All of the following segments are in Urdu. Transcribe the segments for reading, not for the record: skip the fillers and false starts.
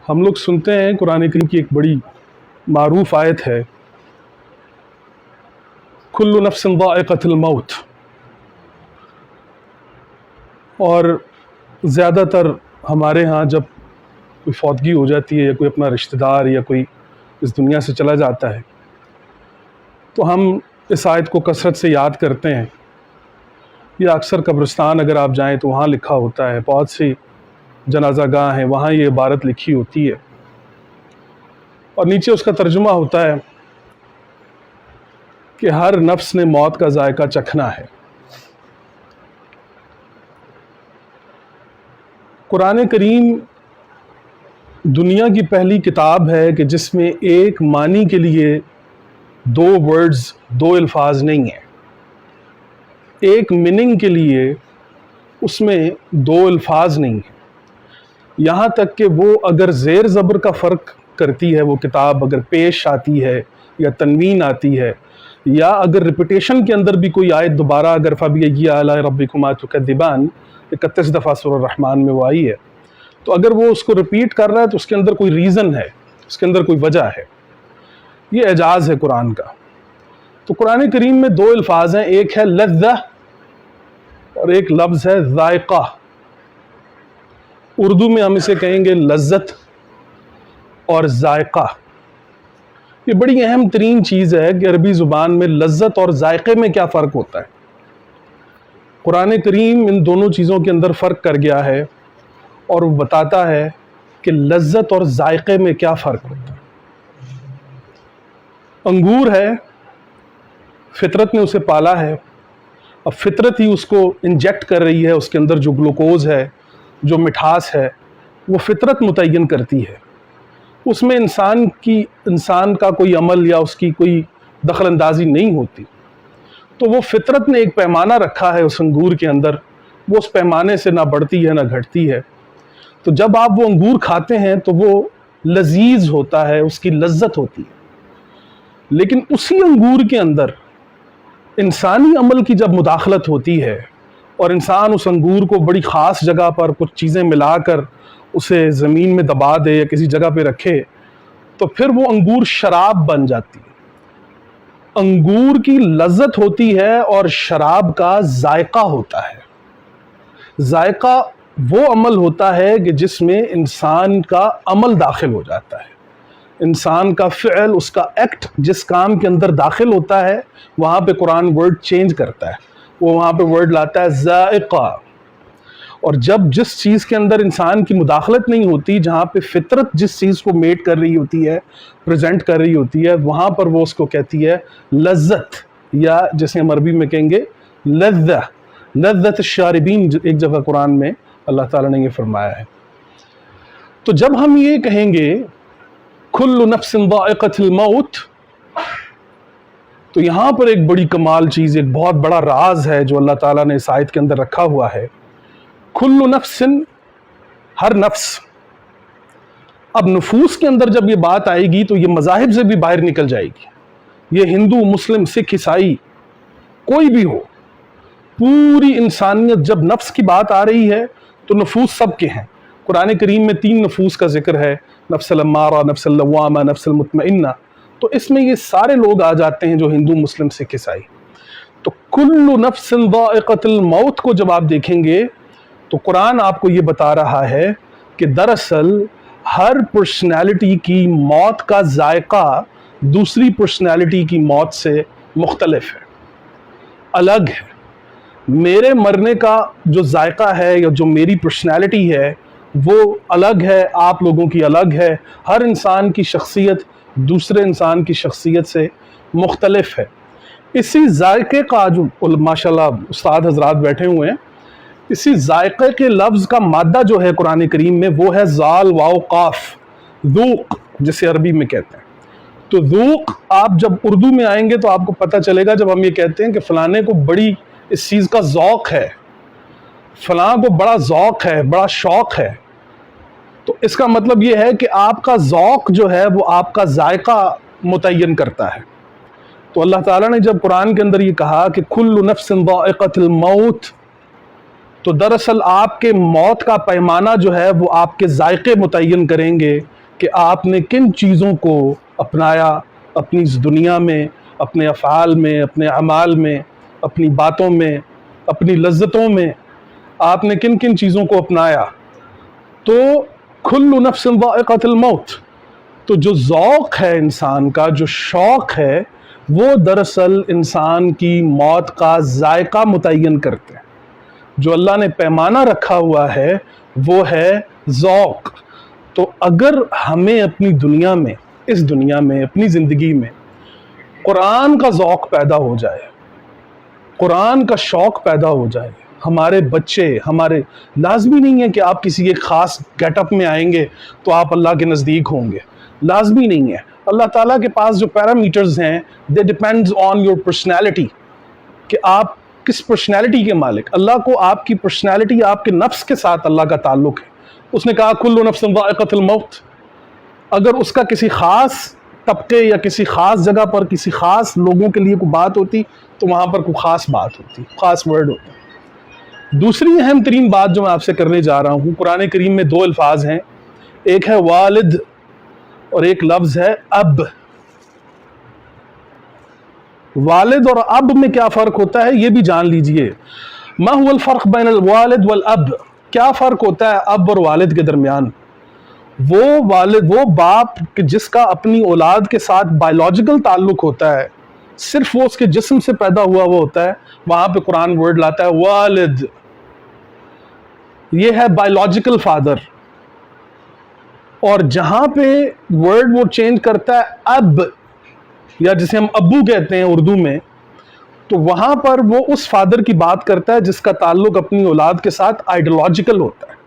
ہم لوگ سنتے ہیں قرآن کریم کی ایک بڑی معروف آیت ہے، کل نفس ذائقۃ الموت، اور زیادہ تر ہمارے ہاں جب کوئی فوتگی ہو جاتی ہے یا کوئی اپنا رشتہ دار یا کوئی اس دنیا سے چلا جاتا ہے تو ہم اس آیت کو کثرت سے یاد کرتے ہیں، یا اکثر قبرستان اگر آپ جائیں تو وہاں لکھا ہوتا ہے، بہت سی جنازہ گاہ ہیں وہاں یہ عبارت لکھی ہوتی ہے، اور نیچے اس کا ترجمہ ہوتا ہے کہ ہر نفس نے موت کا ذائقہ چکھنا ہے۔ قرآن کریم دنیا کی پہلی کتاب ہے کہ جس میں ایک معنی کے لیے دو ورڈز، دو الفاظ نہیں ہیں، ایک میننگ کے لیے اس میں دو الفاظ نہیں ہیں، یہاں تک کہ وہ اگر زیر زبر کا فرق کرتی ہے، وہ کتاب اگر پیش آتی ہے یا تنوین آتی ہے، یا اگر ریپیٹیشن کے اندر بھی کوئی آیت دوبارہ اگر فَبِأَيِّ آلَاءِ رَبِّكُمَا تُكَذِّبَانِ 31 دفعہ سورہ الرحمن میں وہ آئی ہے، تو اگر وہ اس کو ریپیٹ کر رہا ہے تو اس کے اندر کوئی ریزن ہے، اس کے اندر کوئی وجہ ہے، یہ اعجاز ہے قرآن کا۔ تو قرآن کریم میں دو الفاظ ہیں، ایک ہے لذہ اور ایک لفظ ہے ذائقہ۔ اردو میں ہم اسے کہیں گے لذت اور ذائقہ۔ یہ بڑی اہم ترین چیز ہے کہ عربی زبان میں لذت اور ذائقے میں کیا فرق ہوتا ہے۔ قرآن کریم ان دونوں چیزوں کے اندر فرق کر گیا ہے اور وہ بتاتا ہے کہ لذت اور ذائقے میں کیا فرق ہوتا ہے۔ انگور ہے، فطرت نے اسے پالا ہے، اب فطرت ہی اس کو انجیکٹ کر رہی ہے، اس کے اندر جو گلوکوز ہے، جو مٹھاس ہے، وہ فطرت متعین کرتی ہے، اس میں انسان کا کوئی عمل یا اس کی کوئی دخل اندازی نہیں ہوتی، تو وہ فطرت نے ایک پیمانہ رکھا ہے اس انگور کے اندر، وہ اس پیمانے سے نہ بڑھتی ہے نہ گھٹتی ہے، تو جب آپ وہ انگور کھاتے ہیں تو وہ لذیذ ہوتا ہے، اس کی لذت ہوتی ہے، لیکن اسی انگور کے اندر انسانی عمل کی جب مداخلت ہوتی ہے اور انسان اس انگور کو بڑی خاص جگہ پر کچھ چیزیں ملا کر اسے زمین میں دبا دے یا کسی جگہ پہ رکھے تو پھر وہ انگور شراب بن جاتی ہے۔ انگور کی لذت ہوتی ہے اور شراب کا ذائقہ ہوتا ہے۔ ذائقہ وہ عمل ہوتا ہے کہ جس میں انسان کا عمل داخل ہو جاتا ہے، انسان کا فعل، اس کا ایکٹ جس کام کے اندر داخل ہوتا ہے، وہاں پہ قرآن ورڈ چینج کرتا ہے، وہ وہاں پہ ورڈ لاتا ہے ذائقہ۔ اور جب جس چیز کے اندر انسان کی مداخلت نہیں ہوتی، جہاں پہ فطرت جس چیز کو میٹ کر رہی ہوتی ہے، پریزنٹ کر رہی ہوتی ہے، وہاں پر وہ اس کو کہتی ہے لذت، یا جسے ہم عربی میں کہیں گے لذہ، لذت الشاربین، ایک جگہ قرآن میں اللہ تعالیٰ نے یہ فرمایا ہے۔ تو جب ہم یہ کہیں گے کل نفس ذائقۃ الموت، تو یہاں پر ایک بڑی کمال چیز، ایک بہت بڑا راز ہے جو اللہ تعالیٰ نے اس آیت کے اندر رکھا ہوا ہے۔ کل نفس، ہر نفس۔ اب نفوس کے اندر جب یہ بات آئے گی تو یہ مذاہب سے بھی باہر نکل جائے گی، یہ ہندو، مسلم، سکھ، عیسائی کوئی بھی ہو، پوری انسانیت جب نفس کی بات آ رہی ہے تو نفوس سب کے ہیں۔ قرآن کریم میں 3 نفوس کا ذکر ہے، نفس الامارہ، نفس اللوامہ، نفس المطمئنہ، تو اس میں یہ سارے لوگ آ جاتے ہیں جو ہندو، مسلم، سکھ، عیسائی۔ تو کل نفس ذائقۃ الموت کو جب آپ دیکھیں گے تو قرآن آپ کو یہ بتا رہا ہے کہ دراصل ہر پرسنالٹی کی موت کا ذائقہ دوسری پرسنالٹی کی موت سے مختلف ہے، الگ ہے۔ میرے مرنے کا جو ذائقہ ہے یا جو میری پرسنالٹی ہے وہ الگ ہے، آپ لوگوں کی الگ ہے، ہر انسان کی شخصیت دوسرے انسان کی شخصیت سے مختلف ہے۔ اسی ذائقے کا جو ماشاءاللہ استاد حضرات بیٹھے ہوئے ہیں، اسی ذائقے کے لفظ کا مادہ جو ہے قرآن کریم میں وہ ہے ذال واو قاف، ذوق جسے عربی میں کہتے ہیں۔ تو ذوق آپ جب اردو میں آئیں گے تو آپ کو پتہ چلے گا، جب ہم یہ کہتے ہیں کہ فلانے کو بڑی اس چیز کا ذوق ہے، فلاں کو بڑا ذوق ہے، بڑا شوق ہے، تو اس کا مطلب یہ ہے کہ آپ کا ذوق جو ہے وہ آپ کا ذائقہ متعین کرتا ہے۔ تو اللہ تعالیٰ نے جب قرآن کے اندر یہ کہا کہ کل نفس ذائقۃ الموت، تو دراصل آپ کے موت کا پیمانہ جو ہے وہ آپ کے ذائقے متعین کریں گے کہ آپ نے کن چیزوں کو اپنایا اپنی اس دنیا میں، اپنے افعال میں، اپنے اعمال میں، اپنی باتوں میں، اپنی لذتوں میں، آپ نے کن کن چیزوں کو اپنایا۔ تو کل نفس ذائقۃ الموت، تو جو ذوق ہے انسان کا، جو شوق ہے، وہ دراصل انسان کی موت کا ذائقہ متعین کرتے ہیں۔ جو اللہ نے پیمانہ رکھا ہوا ہے وہ ہے ذوق۔ تو اگر ہمیں اپنی دنیا میں، اس دنیا میں، اپنی زندگی میں قرآن کا ذوق پیدا ہو جائے، قرآن کا شوق پیدا ہو جائے، ہمارے بچے، ہمارے لازمی نہیں ہے کہ آپ کسی ایک خاص گیٹ اپ میں آئیں گے تو آپ اللہ کے نزدیک ہوں گے، لازمی نہیں ہے۔ اللہ تعالیٰ کے پاس جو پیرامیٹرز ہیں they depends on your personality، کہ آپ کس پرسنالٹی کے مالک۔ اللہ کو آپ کی پرسنالٹی، آپ کے نفس کے ساتھ اللہ کا تعلق ہے۔ اس نے کہا کل نفس ذائقۃ الموت۔ اگر اس کا کسی خاص طبقے یا کسی خاص جگہ پر کسی خاص لوگوں کے لیے کوئی بات ہوتی تو وہاں پر کوئی خاص بات ہوتی، خاص ورڈ ہوتا۔ دوسری اہم ترین بات جو میں آپ سے کرنے جا رہا ہوں، قرآن کریم میں 2 الفاظ ہیں، ایک ہے والد اور ایک لفظ ہے اب۔ والد اور اب میں کیا فرق ہوتا ہے یہ بھی جان لیجئے۔ ما هو الفرق بین الوالد والاب، کیا فرق ہوتا ہے اب اور والد کے درمیان؟ وہ والد، وہ باپ جس کا اپنی اولاد کے ساتھ بائیولوجیکل تعلق ہوتا ہے، صرف وہ اس کے جسم سے پیدا ہوا وہ ہوتا ہے، وہاں پہ قرآن ورڈ لاتا ہے والد، یہ ہے بائیولوجیکل فادر۔ اور جہاں پہ ورڈ وہ چینج کرتا ہے اب، یا جسے ہم ابو کہتے ہیں اردو میں، تو وہاں پر وہ اس فادر کی بات کرتا ہے جس کا تعلق اپنی اولاد کے ساتھ آئیڈیولوجیکل ہوتا ہے۔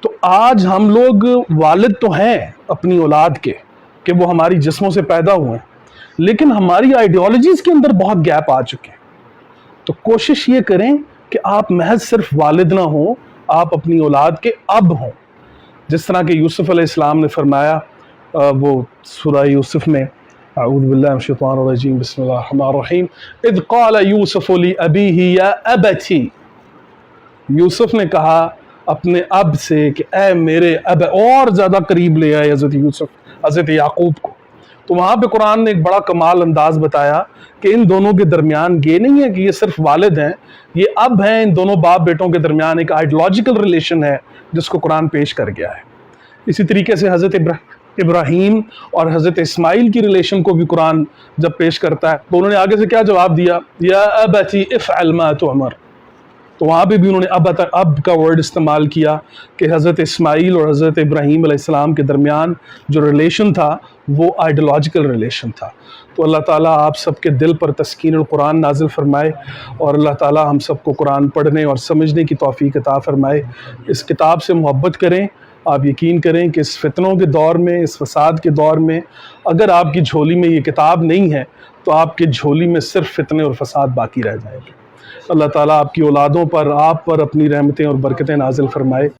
تو آج ہم لوگ والد تو ہیں اپنی اولاد کے کہ وہ ہماری جسموں سے پیدا ہوئے ہیں، لیکن ہماری آئیڈیالوجیز کے اندر بہت گیپ آ چکے ہیں۔ تو کوشش یہ کریں کہ آپ محض صرف والد نہ ہوں، آپ اپنی اولاد کے اب ہوں، جس طرح کہ یوسف علیہ السلام نے فرمایا وہ سورہ یوسف میں، اعوذ باللہ من الشیطان الرجیم، بسم اللہ الرحمن الرحیم، اذ قال یوسف لأبیہ یا ابتی، یوسف نے کہا اپنے اب سے کہ اے میرے اب، اور زیادہ قریب لے آئے حضرت یوسف حضرت یعقوب کو۔ تو وہاں پہ قرآن نے ایک بڑا کمال انداز بتایا کہ ان دونوں کے درمیان یہ نہیں ہے کہ یہ صرف والد ہیں، یہ اب ہیں، ان دونوں باپ بیٹوں کے درمیان ایک آئیڈیولوجیکل ریلیشن ہے جس کو قرآن پیش کر گیا ہے۔ اسی طریقے سے حضرت ابراہیم اور حضرت اسماعیل کی ریلیشن کو بھی قرآن جب پیش کرتا ہے تو انہوں نے آگے سے کیا جواب دیا، یا ابتی افعل ما تؤمر، تو وہاں پہ بھی انہوں نے اب کا ورڈ استعمال کیا کہ حضرت اسماعیل اور حضرت ابراہیم علیہ السلام کے درمیان جو ریلیشن تھا وہ آئیڈیولوجیکل ریلیشن تھا۔ تو اللہ تعالیٰ آپ سب کے دل پر تسکین القرآن نازل فرمائے، اور اللہ تعالیٰ ہم سب کو قرآن پڑھنے اور سمجھنے کی توفیق عطا فرمائے۔ اس کتاب سے محبت کریں۔ آپ یقین کریں کہ اس فتنوں کے دور میں، اس فساد کے دور میں، اگر آپ کی جھولی میں یہ کتاب نہیں ہے تو آپ کی جھولی میں صرف فتنے اور فساد باقی رہ جائیں گے۔ اللہ تعالیٰ آپ کی اولادوں پر، آپ پر اپنی رحمتیں اور برکتیں نازل فرمائے۔